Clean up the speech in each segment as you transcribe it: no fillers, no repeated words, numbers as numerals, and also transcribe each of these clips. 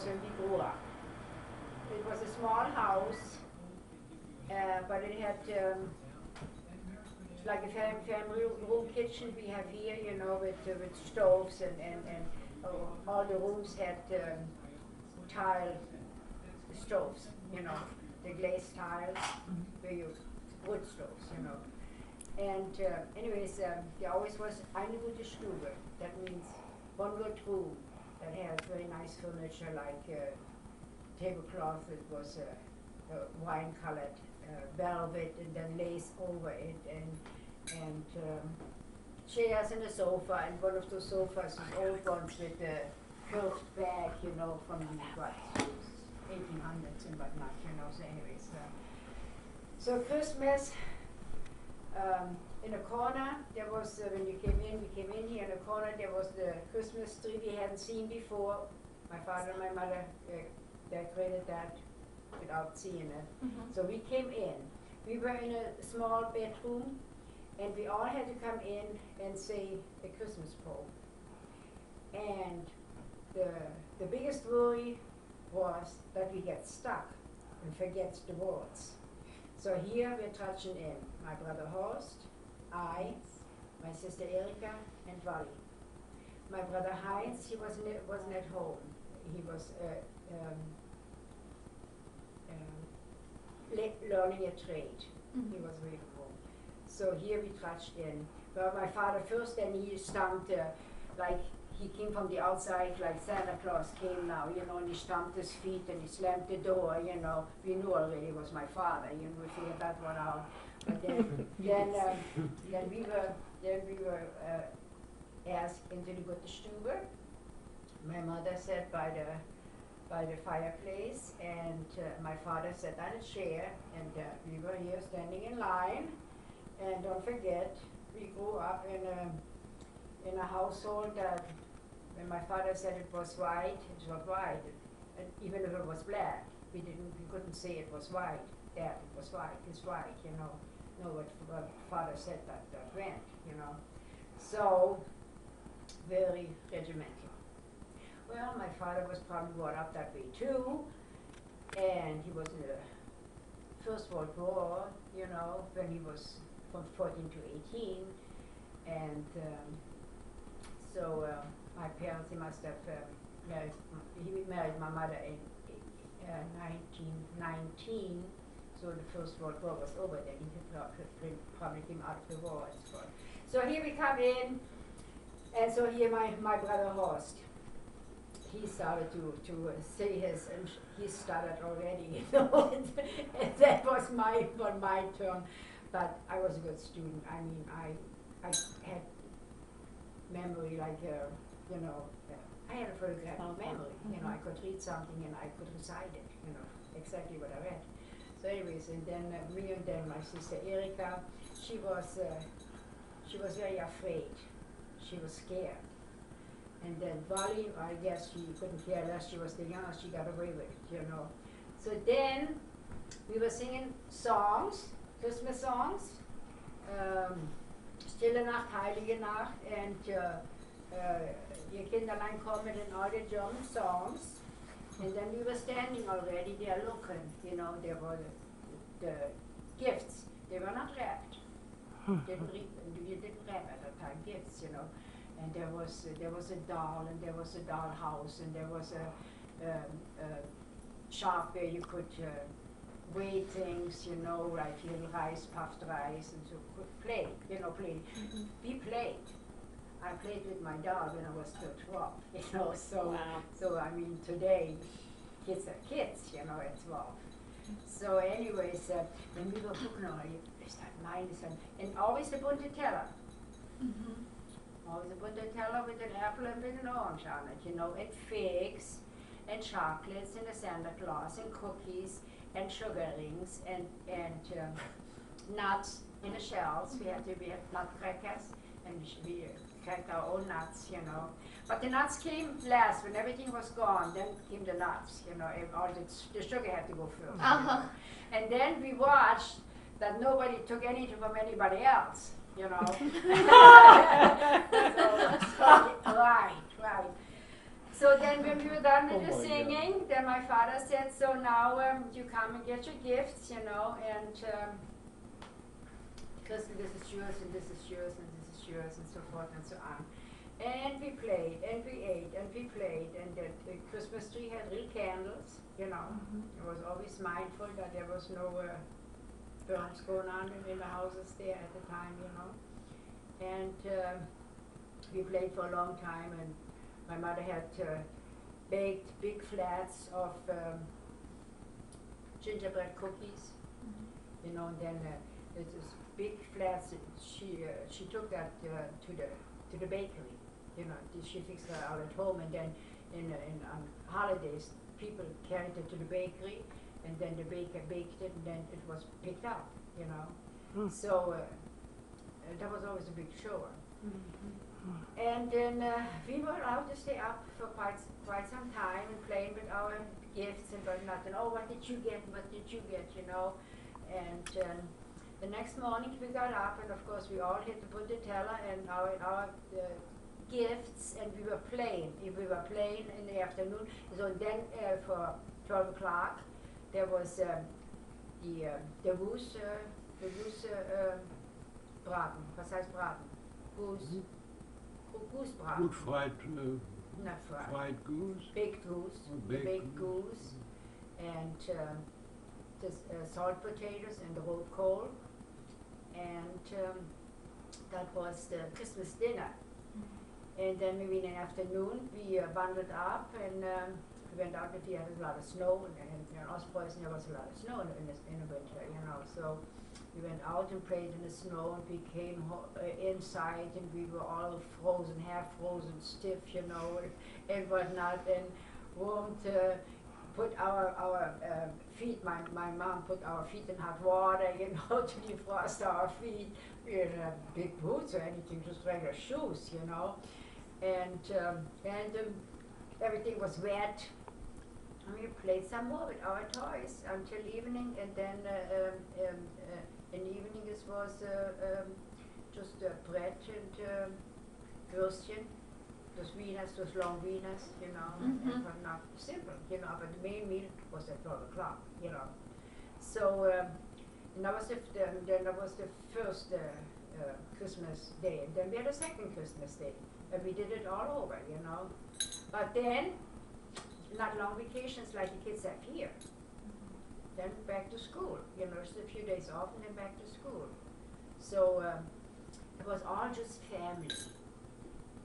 was when we grew up. It was a small house, but it had like a family room kitchen we have here, with stoves and all the rooms had tile stoves, the glazed tiles, where you wood stoves, And anyways, there always was eine gute Stube. That means one good room that has very nice furniture like tablecloth. It was wine-colored velvet and then lace over it, and chairs and a sofa. And one of those sofas, old ones with the curved back, from what 1800s and whatnot. So anyways, so Christmas. In a corner, there was, when we came in here in a corner, there was the Christmas tree we hadn't seen before. My father and my mother decorated that without seeing it. Mm-hmm. So we came in. We were in a small bedroom, and we all had to come in and say a Christmas poem. And the biggest worry was that we get stuck and forget the words. So here we're touching in my brother Horst, I, my sister Erika, and Wally. My brother Heinz, he wasn't at home. He was learning a trade. Mm-hmm. He was away from home. So here we touched in. Well, my father first, then he stamped like he came from the outside, like Santa Claus came now, and he stamped his feet and he slammed the door, We knew already it was my father, we figured that one out. But then, then we were asked into the gute Stube. My mother sat by the fireplace, and my father sat on a chair, and we were here standing in line. And don't forget, we grew up in a household that, when my father said it was white, it was white. And even if it was black, we couldn't say it was white. Dad, it was white, it's white, know what father said that went, So, very regimental. Well, my father was probably brought up that way too, and he was in the First World War, when he was from 14 to 18, and so my parents, he must have he married my mother in 1919, so the First World War was over then. He probably came out of the war and so on. So here we come in, and so here my brother Horst, he started to say his, and he started already, and that was my turn. But I was a good student. I mean, I had memory like, I had a photographic memory. I could read something and I could recite it, exactly what I read. So anyways, and then me and then my sister Erika, she was very afraid. She was scared. And then Wally, I guess she couldn't care less. She was the youngest. She got away with it, So then we were singing songs, Christmas songs, Stille Nacht, Heilige Nacht, and Ihr Kinderlein kommen, and all the German songs. And then we were standing already there looking, there were the gifts. They were not wrapped. We didn't wrap at that time, gifts, And there was a doll, and there was a dollhouse, and there was a shop where you could weigh things, like little rice, puffed rice, and so could play, play. Mm-hmm. We played. I played with my doll when I was still 12, so, wow. So I mean, today, kids are kids, at 12. So anyways, when we were looking on it, is that mine, and always the bunte teller. Mm-hmm. Always a bunte teller with an apple and with an orange on it, and figs, and chocolates, and a Santa Claus, and cookies, and sugar rings, and nuts in the shells. We had nutcrackers, and we cracked our own nuts, But the nuts came last. When everything was gone, then came the nuts, and all the sugar had to go first. Uh-huh. And then we watched that nobody took anything from anybody else, so, right. So then when we were done with Oh the my God. singing, then my father said, so now you come and get your gifts, you know, and because this is yours and this is yours and this is yours and so forth and so on. And we played and we ate and we played, and the Christmas tree had real candles, you know. I was always mindful that there was no burns going on in the houses there at the time, you know. And we played for a long time, and my mother had baked big flats of gingerbread cookies, you know, and then there's this big flats. She took that to the bakery, you know. She fixed it out at home, and then on holidays people carried it to the bakery, and then the baker baked it, and then it was picked up, you know. So that was always a big show. And then we were allowed to stay up for quite some time and playing with our gifts and whatnot. Oh, what did you get? What did you get? You know. And the next morning we got up, and of course we all had to put the teller and our gifts, and we were playing. We were playing in the afternoon. So then for 12 o'clock there was the Woes braten. Was heißt braten? Goosebraten. Good fried, Not fried. fried goose. Baked goose. Oh, The baked baked goose. And the salt potatoes and the rolled coal. And that was the Christmas dinner. And then maybe in the afternoon we wandered up, and we went out if we had a lot of snow, and in Ostpreußen there was a lot of snow in the winter, you know. So we went out and played in the snow, and we came inside, and we were all frozen, half frozen, stiff, you know, and whatnot, and warmed, put our feet, my mom put our feet in hot water, you know, to defrost our feet. We didn't have big boots or anything, just regular shoes, you know. And everything was wet. And we played some more with our toys until evening, and then in the evening it was just bread and Würstchen, those wieners, those long wieners, you know, and not simple, you know, but the main meal was at 12 o'clock, you know. So, and that was then that was the first Christmas day, and then we had a second Christmas day, and we did it all over, you know. But then, not long vacations like the kids have here. Then back to school, you know, just a few days off and then back to school. So it was all just family.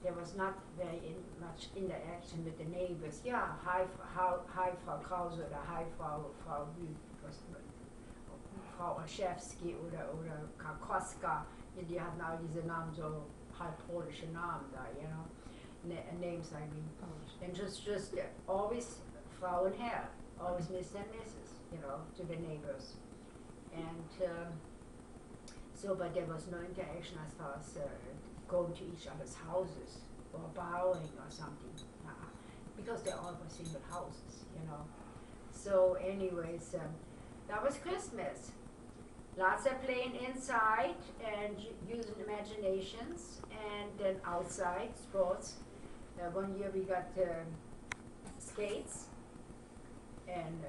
There was not very much interaction with the neighbors. Yeah, hi Frau Krause oder hi Frau Olszewski oder Karkoska. Die hatten all diese Namen, so halb polische Namen da, you know. Names, I mean. And just always Frau and Herr, always Mr. and Mrs., you know, to the neighbors. And so, but there was no interaction as far as going to each other's houses or bowing or something, because they all were single houses, you know. So anyways, that was Christmas. Lots of playing inside and using imaginations, and then outside sports. One year we got skates, and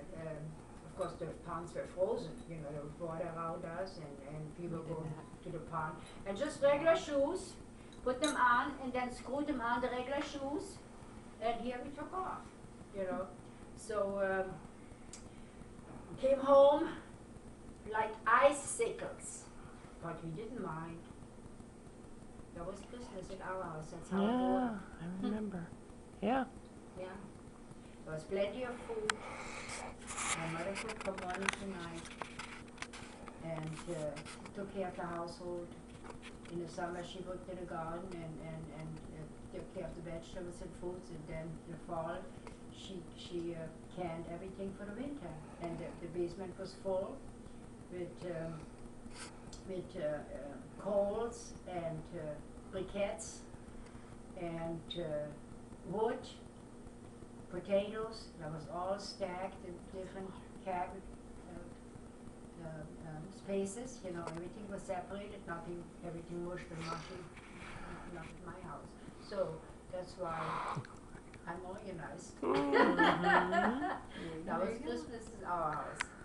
of course the ponds were frozen, you know, there was water around us, and people go to the pond. And just regular shoes, put them on, and then screw them on the regular shoes, and here we took off, you know. So came home like icicles, but we didn't mind. That was Christmas in our house, that's how it was. I remember. Yeah. Yeah. There was plenty of food. My mother cooked from morning to night, and took care of the household. In the summer she worked in the garden and took care of the vegetables and fruits, and then in the fall she canned everything for the winter. And the basement was full with coals and briquettes and wood, potatoes. That was all stacked in different spaces. You know, everything was separated. Nothing, everything mushed and mushy. Not in my house. So that's why I'm organized. house. Mhm. Now it's Christmas is our house.